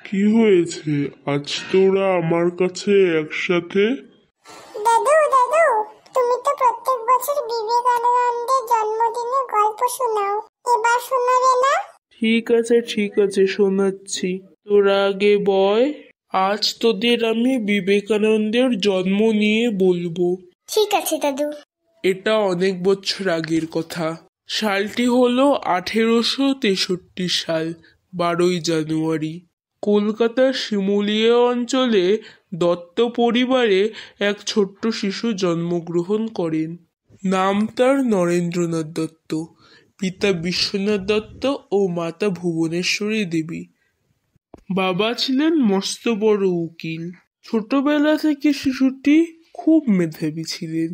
কি হয়েছে আজ তোরা আমার কাছে একসাথে? দাদু দাদু, তুমি তো প্রত্যেক বছর বিবেকানন্দের জন্মদিনে গল্প শোনাও, এবার শোনাবে না? ঠিক আছে শোনাচ্ছি। তোরা আগে বয়। আজ তোদের আমি বিবেকানন্দের জন্ম নিয়ে বলবো। ঠিক আছে দাদু। এটা অনেক বছর আগের কথা। সালটি হলো 1863 সাল, 12ই জানুয়ারি। কলকাতার শিমুলিয়া অঞ্চলে দত্ত পরিবারে এক ছোট্ট শিশু জন্মগ্রহণ করেন। নাম তার নরেন্দ্রনাথ দত্ত। পিতা বিশ্বনাথ দত্ত ও মাতা ভুবনেশ্বরী দেবী। বাবা ছিলেন মস্ত বড় উকিল। ছোটবেলা থেকে শিশুটি খুব মেধাবী ছিলেন।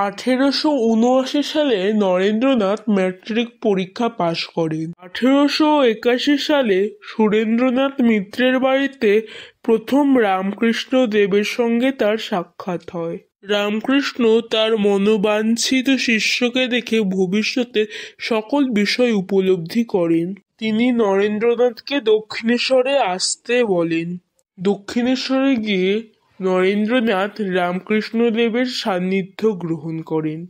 1879 সালে নরেন্দ্রনাথ ম্যাট্রিক পরীক্ষা পাশ করেন। 1881 সালে সুরেন্দ্রনাথ মিত্রের বাড়িতে প্রথম রামকৃষ্ণ দেবের সঙ্গে তার সাক্ষাৎ হয়। রামকৃষ্ণ তার মনোবাঞ্ছিত শিষ্যকে দেখে ভবিষ্যতে সকল বিষয় উপলব্ধি করেন। তিনি নরেন্দ্রনাথকে দক্ষিণেশ্বরে আসতে বলেন। দক্ষিণেশ্বরে গিয়ে নরেন্দ্রনাথ রামকৃষ্ণ দেবের সান্নিধ্য গ্রহণ করেন।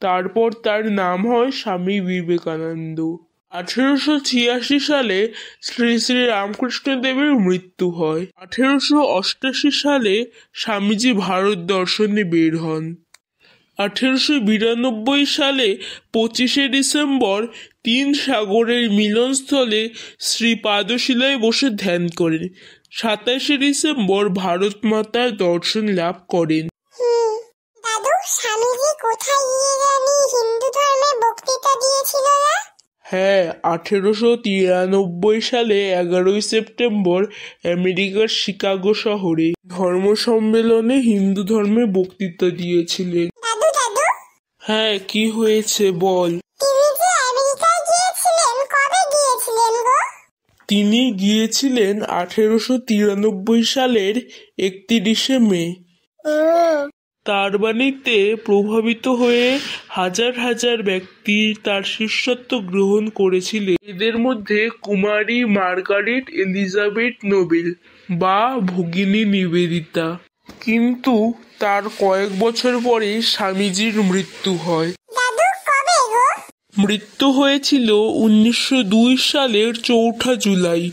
তারপর তার নাম হয় স্বামী বিবেকানন্দ। 1886 সালে শ্রী শ্রী রামকৃষ্ণ দেবের মৃত্যু হয়। 1888 সালে স্বামীজি ভারত দর্শনে বের হন। 1892 সালে 25শে ডিসেম্বর 3 সাগরের মিলনস্থলে শ্রী পাদশিলায় বসে ধ্যান করেন। 27শে ডিসেম্বর ভারত মাতার দর্শন লাভ করেন। দাদু, স্বামীজি কোথায় গিয়ে জানি হিন্দু ধর্মের বক্তৃতা দিয়েছিল না? হ্যাঁ, 1893 সালে 11ই সেপ্টেম্বর আমেরিকার শিকাগো শহরে ধর্ম সম্মেলনে হিন্দু ধর্মে বক্তৃতা দিয়েছিলেন। দাদু দাদু, হ্যাঁ, কি হয়েছে বল। তিনি যে আমেরিকায় গিয়েছিলেন, কবে গিয়েছিলেন গো? তিনি গিয়েছিলেন 1893 সালের 31শে মে। তার বাণীতে প্রভাবিত হয়ে হাজার হাজার ব্যক্তি তার শিষ্যত্ব গ্রহণ করেছিলেন। এদের মধ্যে কুমারী মার্গারেট এলিজাবেথ নোবেল বা ভগিনী নিবেদিতা। কিন্তু তার কয়েক বছর পরেই স্বামীজির মৃত্যু হয়। দাদু, কবে গো? মৃত্যু হয়েছিল 1902 সালের 4 জুলাই।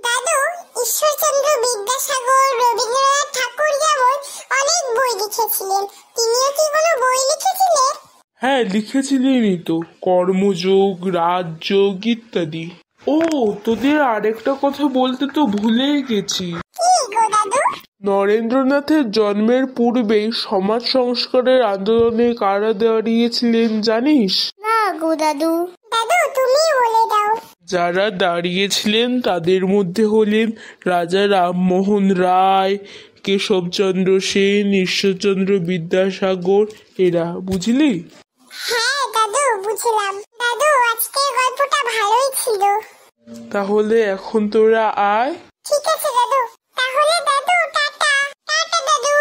দাদু, ঈশ্বরচন্দ্র বিদ্যাসাগর, রবীন্দ্রনাথ ঠাকুর যেমন অনেক বই লিখেছিলেন, তিনিও কি কোনো বই লিখেছিলেন? হ্যাঁ, লিখেছিলেনই তো, কর্মযোগ, রাজযোগ ইত্যাদি। ও, তোদের আরেকটা কথা বলতে তো ভুলেই গেছি। কি গো দাদু? নরেন্দ্রনাথের জন্মের পূর্বেই সমাজ সংস্কারের আন্দোলনে কারা দাঁড়িয়েছিলেন জানিস? না গো দাদু। দাদু, তুমি বলে দাও। যারা দাঁড়িয়েছিলেন তাদের মধ্যে হলেন রাজা রামমোহন রায়, কেশবচন্দ্র সেন, ঈশ্বরচন্দ্র বিদ্যাসাগর, এরা। বুঝলি? হ্যাঁ দাদু, বুঝলাম। দাদু, আজকের গল্পটা ভালোই ছিল। তাহলে এখন তোরা আয়। ঠিক আছে দাদু। তাহলে দাদু, টাটা। টাটা দাদু।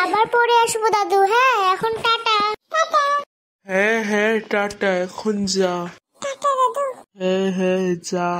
আবার পরে আসবো দাদু। হ্যাঁ, এখন টাটা। টাটা। হ্যাঁ, টাটা, এখন যা। টাটা দাদু। হ্যাঁ, যা।